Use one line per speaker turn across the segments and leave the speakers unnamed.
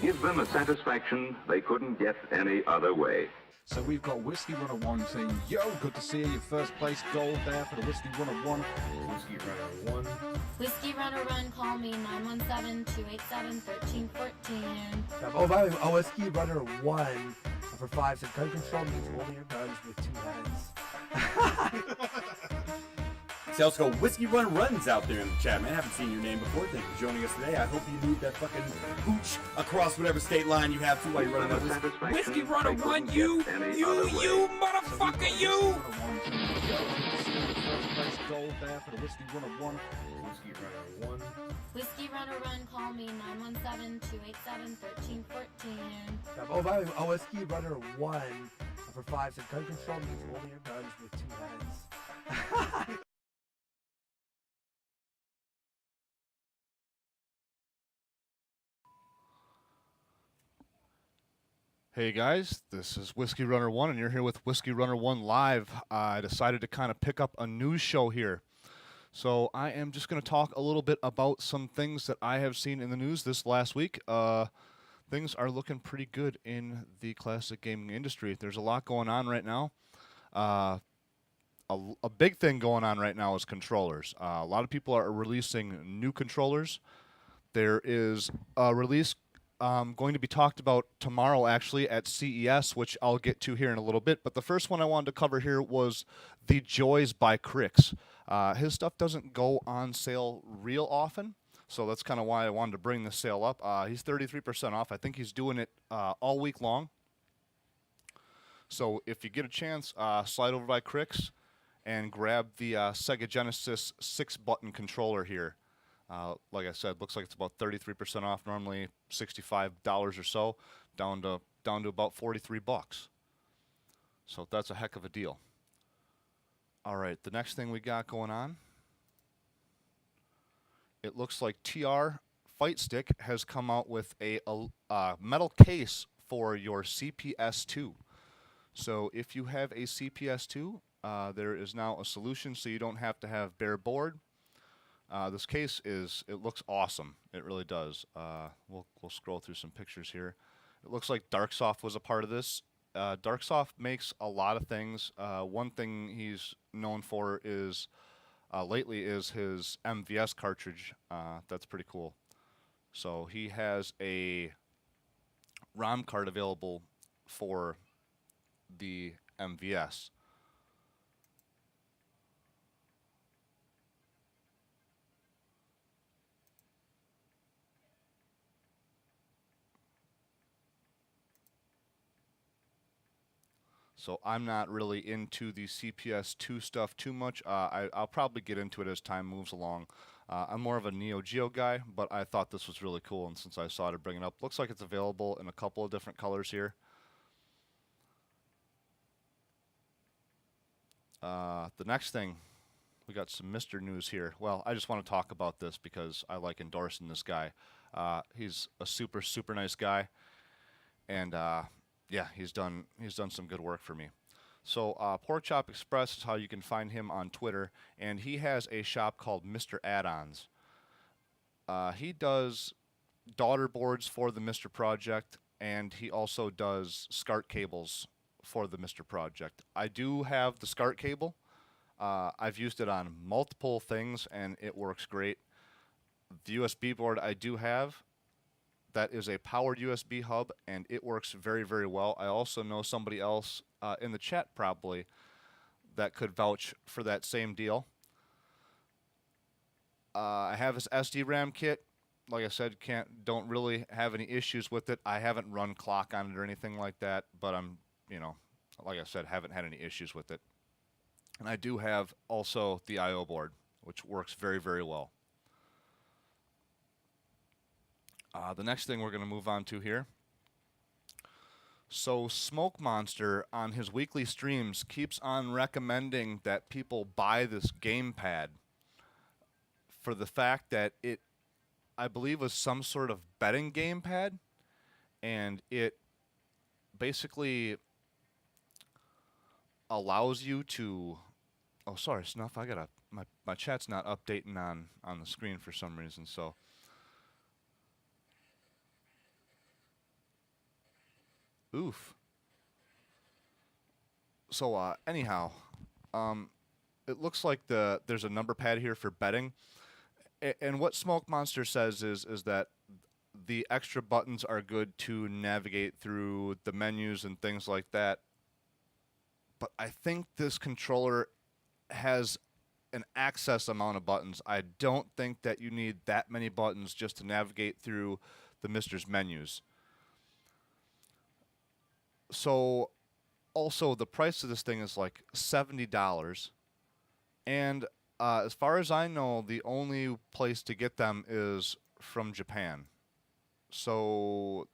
give them a satisfaction they couldn't get any other way.
So we've got Whiskeyrunnerone saying, yo, good to see you. Your first place gold there for the Whiskeyrunnerone.
Whiskeyrunnerone.
Whiskeyrunnerone, call me 917-287-1314.
Oh, by the way, a Whiskeyrunner1 for 5 said gun control means holding your guns with 2 hands.
See, let's go. Whiskey Run Runs out there in the chat, man. I haven't seen your name before. Thank you for joining us today. I hope you move that fucking hooch across whatever state line you have to while you're running that
Whiskeyrunner1, you motherfucker, you! First place gold there for the Whiskeyrunner1.
Whiskeyrunner1.
Whiskeyrunnerone, call me 917-287-1314.
Oh, by the way, a Whiskeyrunner1 for 5 said gun control means holding your guns with 2 hands.
Hey guys, this is Whiskeyrunner1 and you're here with Whiskeyrunner1 Live. I decided to kind of pick up a news show here. So I am just going to talk a little bit about some things that I have seen in the news this last week. Things are looking pretty good in the classic gaming industry. There's a lot going on right now. A big thing going on right now is controllers. A lot of people are releasing new controllers. There is a release going to be talked about tomorrow, actually, at CES, which I'll get to here in a little bit. But the first one I wanted to cover here was the Joys by Crix. His stuff doesn't go on sale real often, so that's kind of why I wanted to bring this sale up. He's 33% off. I think he's doing it all week long. So if you get a chance, slide over by Crix and grab the Sega Genesis 6-button controller here. Like I said, looks like it's about 33% off. Normally $65 or so, down to about 43 bucks. So that's a heck of a deal. All right, the next thing we got going on. It looks like TR Fight Stick has come out with a metal case for your CPS2. So if you have a CPS2, there is now a solution so you don't have to have bare board. This case it looks awesome. It really does. We'll scroll through some pictures here. It looks like Darksoft was a part of this. Darksoft makes a lot of things. One thing he's known for is lately is his MVS cartridge. That's pretty cool. So he has a ROM card available for the MVS. So I'm not really into the CPS2 stuff too much. I'll probably get into it as time moves along. I'm more of a Neo Geo guy, but I thought this was really cool, and since I saw it, to bring it up. Looks like it's available in a couple of different colors here. The next thing, we got some Mr. News here. Well, I just want to talk about this because I like endorsing this guy. He's a super nice guy, and yeah, he's done some good work for me. So Pork Chop Express is how you can find him on Twitter, and he has a shop called Mr. Add-ons. He does daughter boards for the Mr. Project, and he also does SCART cables for the Mr. Project. I do have the SCART cable. I've used it on multiple things, and it works great. The USB board I do have, that is a powered USB hub, and it works very well. I also know somebody else in the chat probably that could vouch for that same deal. I have his SD-RAM kit. Like I said, don't really have any issues with it. I haven't run clock on it or anything like that, but I'm, like I said, haven't had any issues with it. And I do have also the I/O board, which works very well. The next thing we're going to move on to here. So Smoke Monster on his weekly streams keeps on recommending that people buy this gamepad for the fact that it, I believe, was some sort of betting gamepad, and it basically allows you to. Oh, sorry, Snuff. I gotta. My chat's not updating on the screen for some reason. So. Oof. So anyhow, it looks like there's a number pad here for betting, and what Smoke Monster says is that the extra buttons are good to navigate through the menus and things like that. But I think this controller has an excess amount of buttons. I don't think that you need that many buttons just to navigate through the Mister's menus. So also the price of this thing is like $70. And as far as I know, the only place to get them is from Japan. So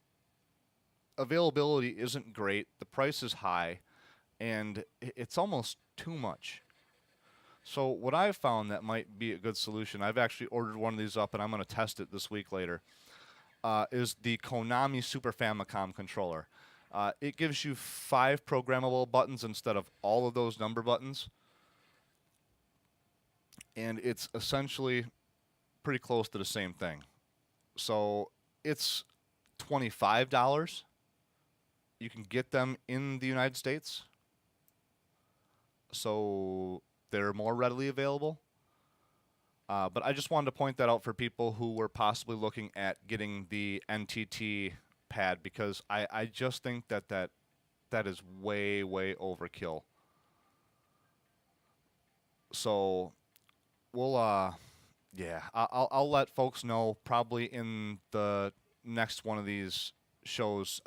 availability isn't great. The price is high, and it's almost too much. So what I've found that might be a good solution, I've actually ordered one of these up, and I'm going to test it this week later, is the Konami Super Famicom controller. It gives you 5 programmable buttons instead of all of those number buttons. And it's essentially pretty close to the same thing. So it's $25. You can get them in the United States. So they're more readily available. But I just wanted to point that out for people who were possibly looking at getting the NTT pad, because I just think that is way, way overkill. So we'll yeah, I'll let folks know probably in the next one of these shows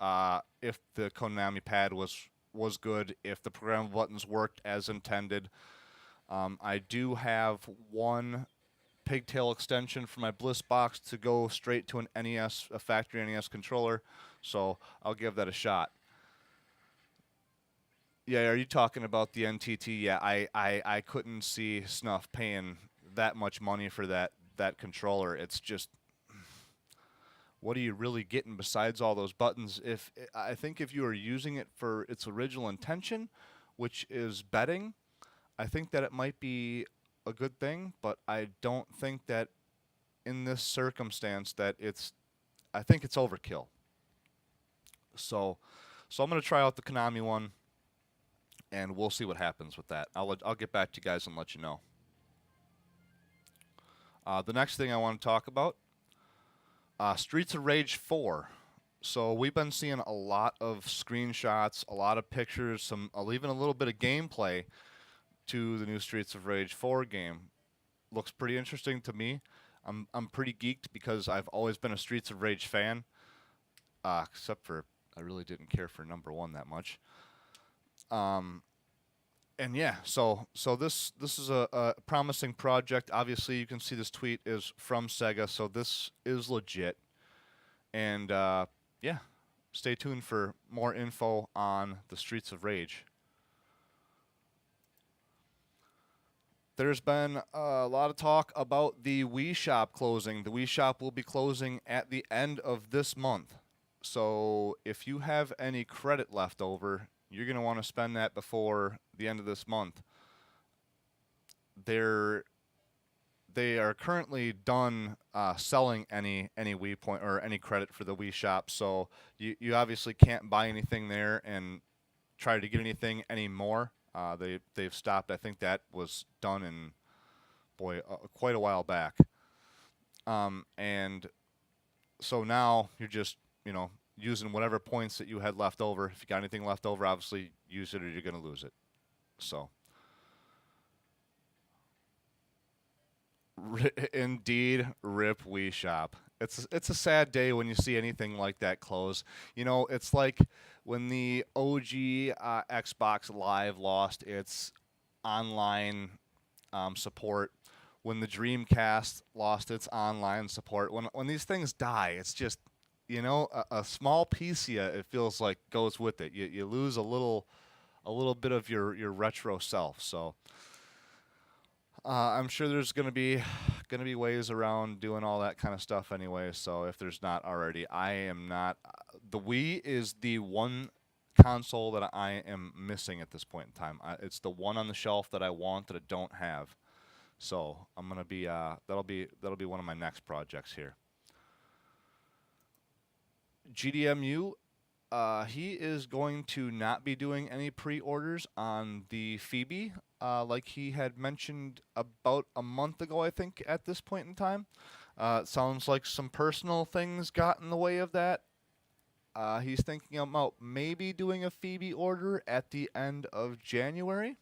if the Konami pad was good, if the programmable buttons worked as intended. I do have one pigtail extension for my Bliss box to go straight to an NES, a factory NES controller, so I'll give that a shot. Yeah, are you talking about the NTT? Yeah, I couldn't see Snuff paying that much money for that controller. It's just, what are you really getting besides all those buttons? I think if you are using it for its original intention, which is betting, I think that it might be a good thing, but I don't think that in this circumstance that I think it's overkill. So I'm going to try out the Konami one, and we'll see what happens with that. I'll get back to you guys and let you know. The next thing I want to talk about, Streets of Rage 4. So we've been seeing a lot of screenshots, a lot of pictures, even a little bit of gameplay to the new Streets of Rage 4 game. Looks pretty interesting to me. I'm pretty geeked because I've always been a Streets of Rage fan, except for I really didn't care for number 1 that much. And yeah, so this is a promising project. Obviously, you can see this tweet is from Sega, so this is legit. And yeah, stay tuned for more info on the Streets of Rage. There's been a lot of talk about the Wii Shop closing. The Wii Shop will be closing at the end of this month. So if you have any credit left over, you're going to want to spend that before the end of this month. They are currently done selling any Wii point or any credit for the Wii Shop, so you obviously can't buy anything there and try to get anything anymore. They've stopped. I think that was done in quite a while back. And so now you're just using whatever points that you had left over. If you got anything left over, obviously use it or you're going to lose it. So, indeed, rip Wii Shop. It's a sad day when you see anything like that close. It's like when the OG Xbox Live lost its online support, when the Dreamcast lost its online support. When these things die, it's just, a small piece of you, it feels like, goes with it. You lose a little bit of your retro self. So I'm sure there's gonna be ways around doing all that kind of stuff anyway. So if there's not already, I am not. The Wii is the one console that I am missing at this point in time. It's the one on the shelf that I want that I don't have. So I'm gonna be that'll be one of my next projects here. GDMU He is going to not be doing any pre-orders on the Phoebe, like he had mentioned about a month ago, I think, at this point in time. It sounds like some personal things got in the way of that. He's thinking about maybe doing a Phoebe order at the end of January.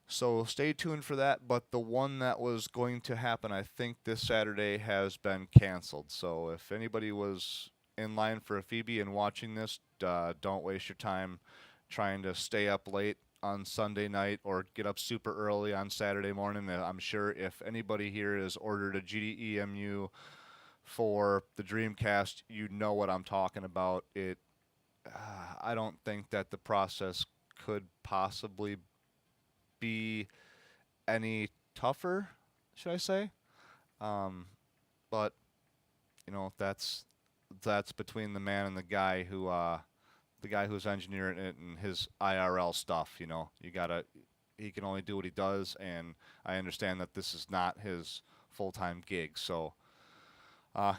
So stay tuned for that, but the one that was going to happen, I think, this Saturday has been canceled. So if anybody was in line for a Phoebe and watching this, don't waste your time trying to stay up late on Sunday night or get up super early on Saturday morning. I'm sure if anybody here has ordered a GDEMU for the Dreamcast, you know what I'm talking about. I don't think that the process could possibly be any tougher, should I say? But you know, that's between the man and the guy who's engineering it and his IRL stuff. You know, he can only do what he does, and I understand that this is not his full-time gig. So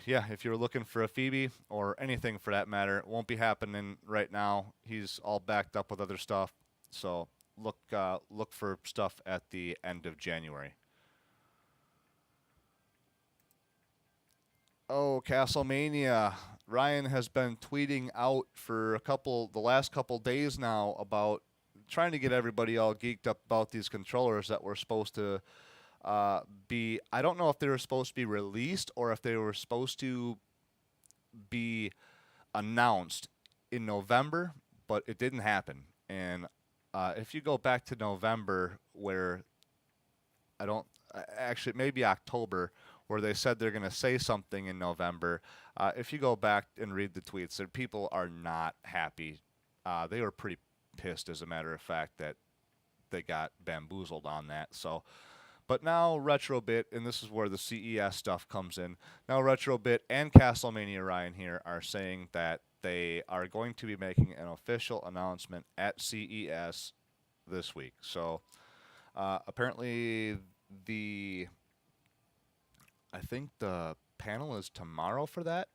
yeah, if you're looking for a Phoebe or anything for that matter, it won't be happening right now. He's all backed up with other stuff. So look for stuff at the end of January. Oh, Castlemania. Ryan has been tweeting out for the last couple days now about trying to get everybody all geeked up about these controllers that were supposed to be, I don't know if they were supposed to be released or if they were supposed to be announced in November, but it didn't happen. And if you go back to November, where actually maybe October, where they said they're going to say something in November, if you go back and read the tweets, people are not happy. They were pretty pissed, as a matter of fact, that they got bamboozled on that. So, but now Retrobit, and this is where the CES stuff comes in, now Retrobit and Castlemania Ryan here are saying that they are going to be making an official announcement at CES this week. So apparently I think the panel is tomorrow for that.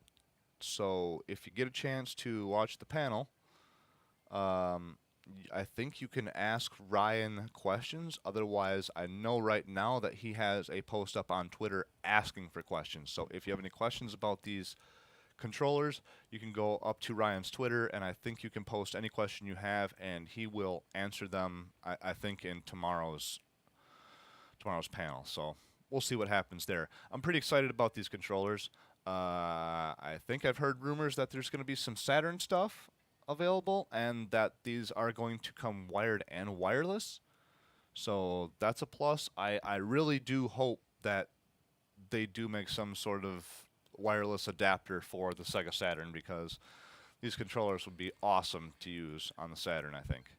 So if you get a chance to watch the panel, I think you can ask Ryan questions. Otherwise, I know right now that he has a post up on Twitter asking for questions. So if you have any questions about these controllers, you can go up to Ryan's Twitter, and I think you can post any question you have, and he will answer them, I think, in tomorrow's panel. So we'll see what happens there. I'm pretty excited about these controllers. I think I've heard rumors that there's going to be some Saturn stuff available, and that these are going to come wired and wireless. So that's a plus. I really do hope that they do make some sort of wireless adapter for the Sega Saturn, because these controllers would be awesome to use on the Saturn, I think.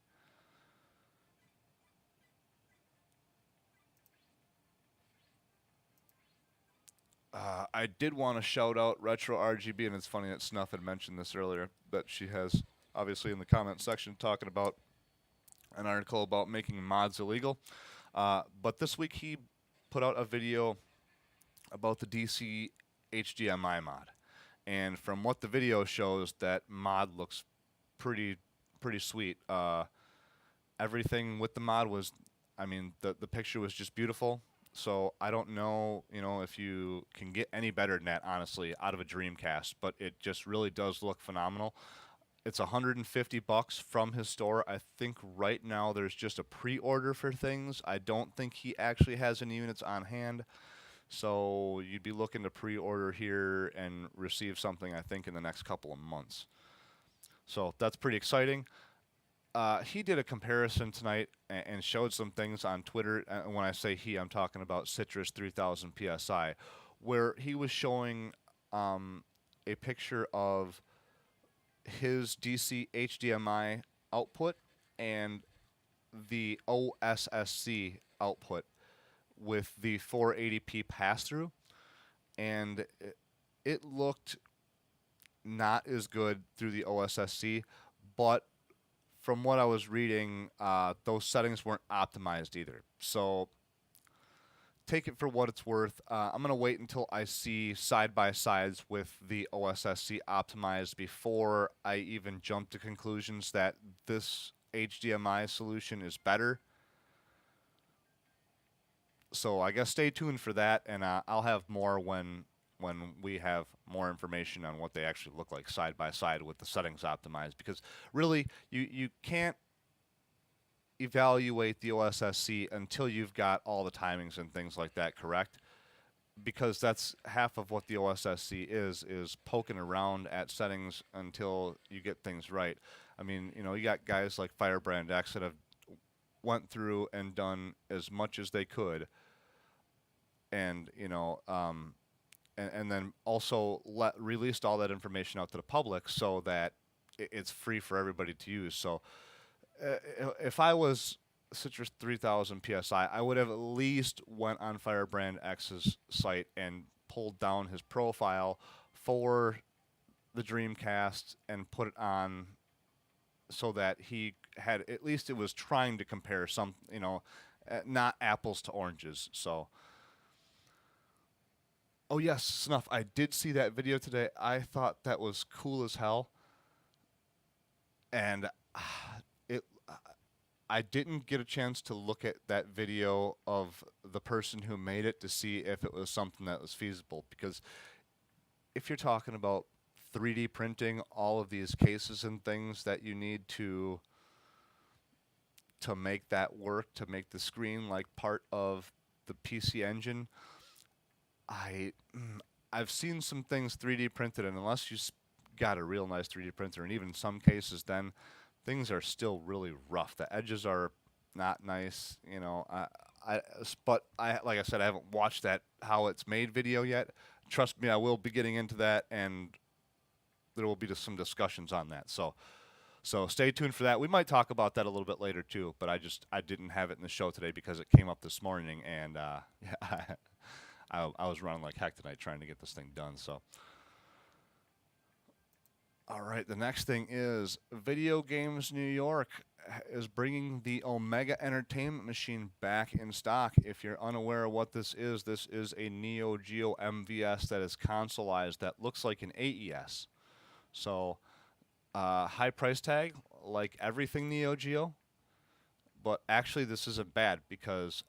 I did want to shout out Retro RGB, and it's funny that Snuff had mentioned this earlier, that she has obviously in the comment section talking about an article about making mods illegal. But this week he put out a video about the DC HDMI mod. And from what the video shows, that mod looks pretty sweet. Everything with the mod was, I mean, the picture was just beautiful. So I don't know, if you can get any better than that, honestly, out of a Dreamcast. But it just really does look phenomenal. It's $150 from his store. I think right now there's just a pre-order for things. I don't think he actually has any units on hand. So you'd be looking to pre-order here and receive something, I think, in the next couple of months. So that's pretty exciting. He did a comparison tonight and showed some things on Twitter. And when I say he, I'm talking about Citrus 3000 PSI, where he was showing a picture of his DC HDMI output and the OSSC output with the 480p pass-through, and it looked not as good through the OSSC, but from what I was reading, those settings weren't optimized either. So take it for what it's worth. I'm going to wait until I see side-by-sides with the OSSC optimized before I even jump to conclusions that this HDMI solution is better. So I guess stay tuned for that, and I'll have more when we have more information on what they actually look like side by side with the settings optimized. Because really, you can't evaluate the OSSC until you've got all the timings and things like that correct, because that's half of what the OSSC is poking around at settings until you get things right. I mean, you know, you got guys like Firebrand X that have went through and done as much as they could, and you know, and then also released all that information out to the public so that it's free for everybody to use. So if I was Citrus 3000 PSI, I would have at least went on Firebrand X's site and pulled down his profile for the Dreamcast and put it on so that he had, at least it was trying to compare some, you know, not apples to oranges. So, oh yes, Snuff, I did see that video today. I thought that was cool as hell. And I didn't get a chance to look at that video of the person who made it to see if it was something that was feasible, because if you're talking about 3D printing all of these cases and things that you need to make that work, to make the screen like part of the PC Engine, I've seen some things 3D printed, and unless you got a real nice 3D printer, and even in some cases then things are still really rough. The edges are not nice, you know. But like I said, I haven't watched that how it's made video yet. Trust me, I will be getting into that, and there will be just some discussions on that. So stay tuned for that. We might talk about that a little bit later too, but I didn't have it in the show today because it came up this morning, and yeah, I was running like heck tonight trying to get this thing done. So. All right, the next thing is Video Games New York is bringing the Omega Entertainment Machine back in stock. If you're unaware of what this is a Neo Geo MVS that is consoleized that looks like an AES. So, high price tag, like everything Neo Geo. But actually, this isn't bad, because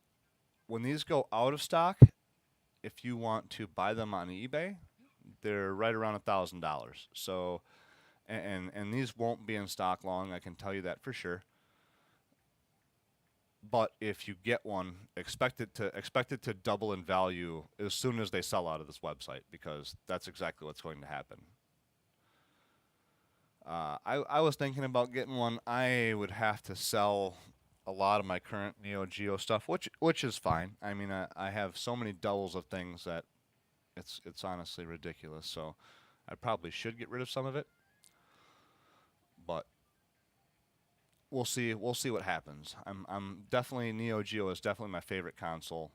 when these go out of stock, if you want to buy them on eBay, they're right around $1,000. So. And these won't be in stock long, I can tell you that for sure. But if you get one, expect it to double in value as soon as they sell out of this website, because that's exactly what's going to happen. I was thinking about getting one. I would have to sell a lot of my current Neo Geo stuff, which is fine. I mean, I have so many doubles of things that it's honestly ridiculous. So I probably should get rid of some of it. But we'll see what happens. I'm definitely, Neo Geo is definitely my favorite console,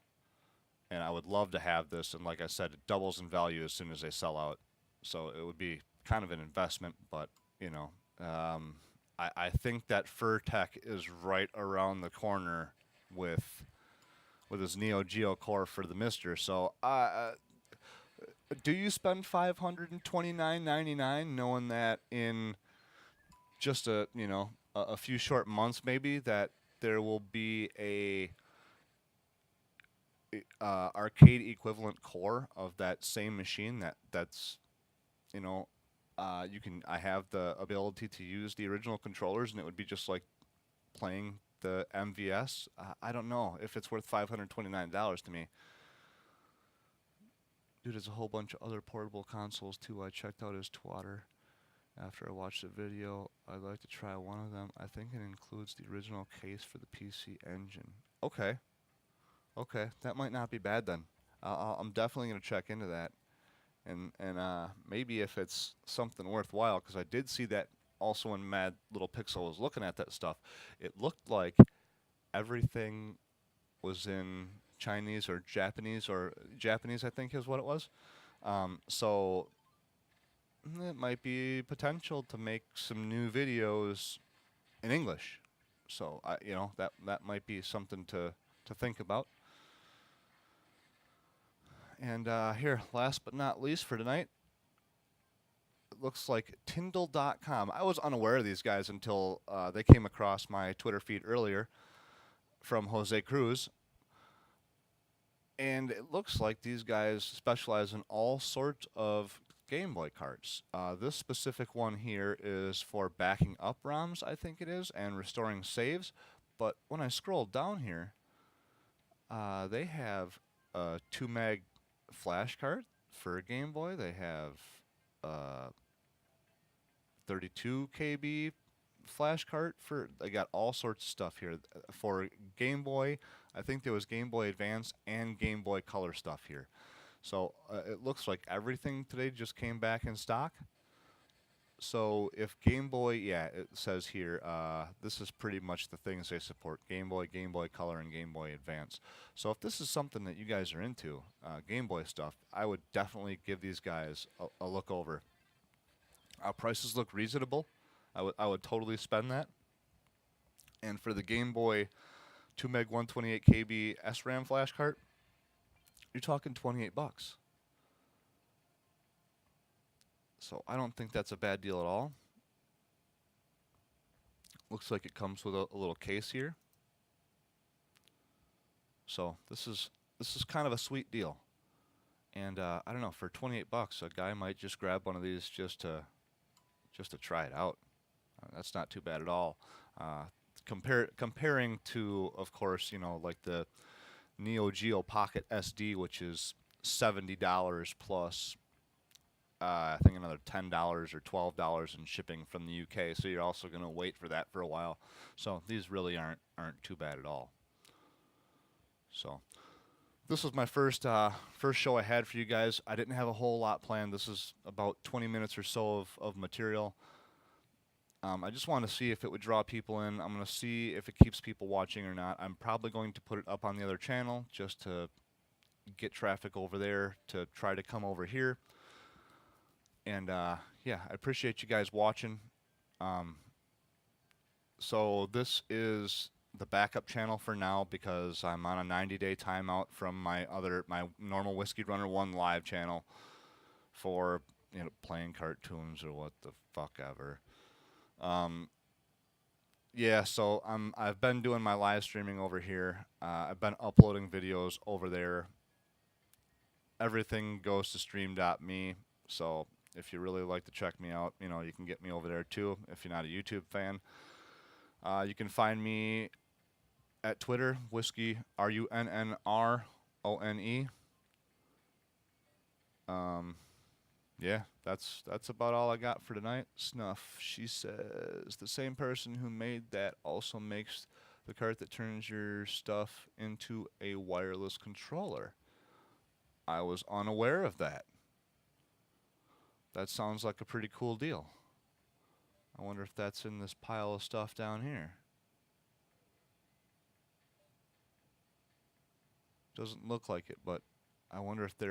and I would love to have this, and like I said, it doubles in value as soon as they sell out. So it would be kind of an investment, but you know, I think that Furtek is right around the corner with his Neo Geo core for the Mister. So do you spend $529.99 knowing that in just a few short months maybe that there will be a arcade equivalent core of that same machine that's I have the ability to use the original controllers, and it would be just like playing the MVS. I don't know if it's worth $529 to me. Dude, there's a whole bunch of other portable consoles too. I checked out his Twitter. After I watched the video, I'd like to try one of them. I think it includes the original case for the PC Engine. Okay, that might not be bad then. I'm definitely going to check into that, and maybe if it's something worthwhile, because I did see that also when Mad Little Pixel was looking at that stuff. It looked like everything was in Chinese or Japanese I think is what it was. So it might be potential to make some new videos in English. So that might be something to think about. And here, last but not least for tonight, it looks like Tyndall.com. I was unaware of these guys until they came across my Twitter feed earlier from Jose Cruz. And it looks like these guys specialize in all sorts of Game Boy carts. This specific one here is for backing up ROMs, I think it is, and restoring saves. But when I scroll down here, they have a 2 meg flash cart for a Game Boy. They have 32 KB flash cart for. They got all sorts of stuff here for Game Boy. I think there was Game Boy Advance and Game Boy Color stuff here. So it looks like everything today just came back in stock. So if Game Boy, yeah, it says here, this is pretty much the things they support: Game Boy, Game Boy Color, and Game Boy Advance. So if this is something that you guys are into, Game Boy stuff, I would definitely give these guys a look over. Prices look reasonable. I would totally spend that. And for the Game Boy 2 meg 128 KB SRAM flash cart, you're talking $28. So I don't think that's a bad deal at all. Looks like it comes with a little case here. So this is kind of a sweet deal. And I don't know, for $28, a guy might just grab one of these just to try it out. That's not too bad at all. Comparing to, of course, you know, like the Neo Geo Pocket SD, which is $70 plus I think another $10 or $12 in shipping from the UK. So you're also going to wait for that for a while. So these really aren't too bad at all. So this was my first show I had for you guys. I didn't have a whole lot planned. This is about 20 minutes or so of material. I just wanted to see if it would draw people in. I'm going to see if it keeps people watching or not. I'm probably going to put it up on the other channel just to get traffic over there to try to come over here. And yeah, I appreciate you guys watching. So this is the backup channel for now because I'm on a 90-day timeout from my normal Whiskeyrunnerone live channel for, you know, playing cartoons or what the fuck ever. Yeah, so I've been doing my live streaming over here. I've been uploading videos over there. Everything goes to stream.me. So if you really like to check me out, you know, you can get me over there too if you're not a YouTube fan. You can find me at Twitter, Whiskey, RUNNRONE. Yeah, that's about all I got for tonight. Snuff, she says, the same person who made that also makes the cart that turns your stuff into a wireless controller. I was unaware of that. That sounds like a pretty cool deal. I wonder if that's in this pile of stuff down here. Doesn't look like it, but I wonder if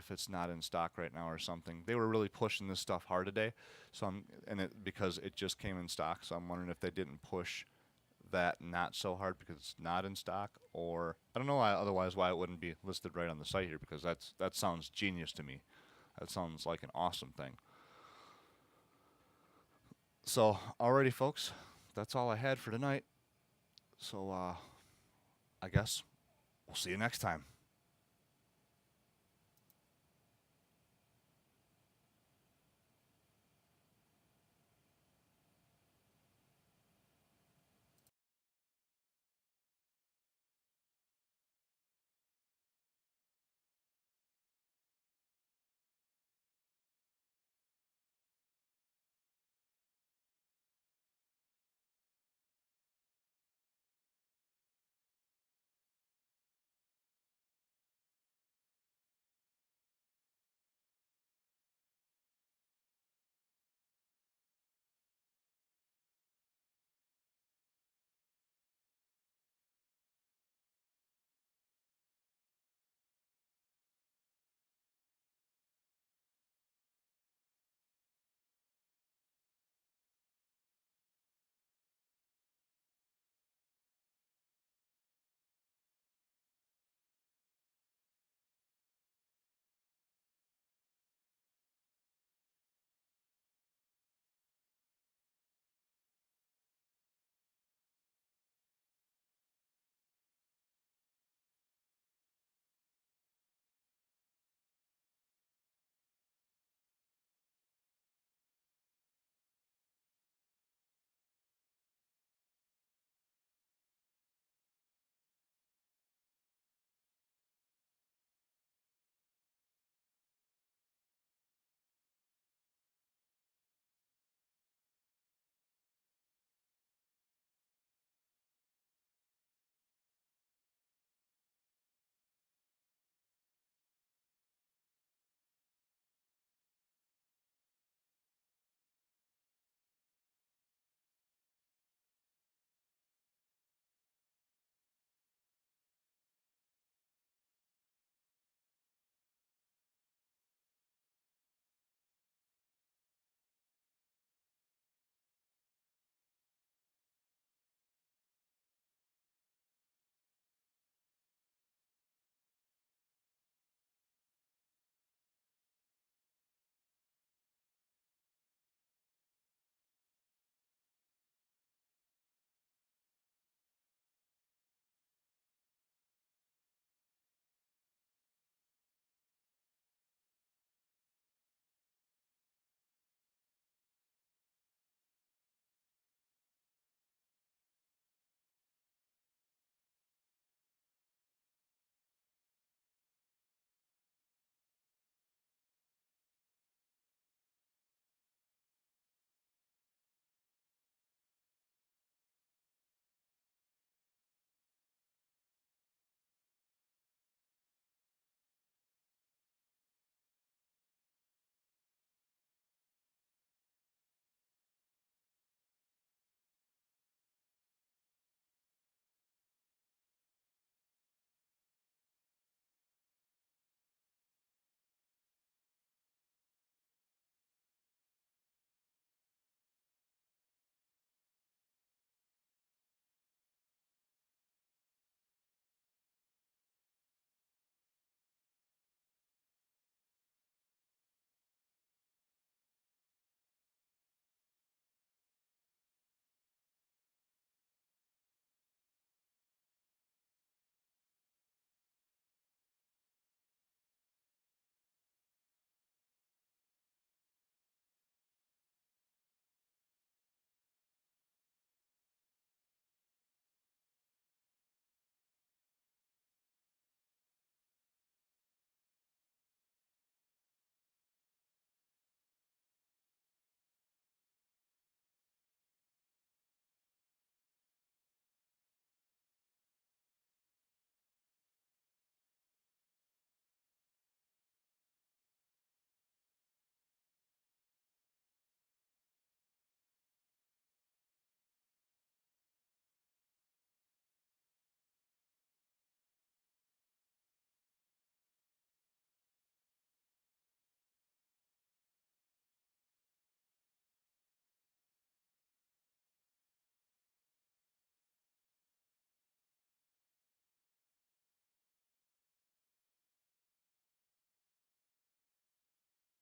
it's not in stock right now or something. They were really pushing this stuff hard today, so because it just came in stock. So I'm wondering if they didn't push that not so hard because it's not in stock, or I don't know otherwise why it wouldn't be listed right on the site here, because that sounds genius to me. That sounds like an awesome thing. So, alrighty folks, that's all I had for tonight. So, I guess we'll see you next time.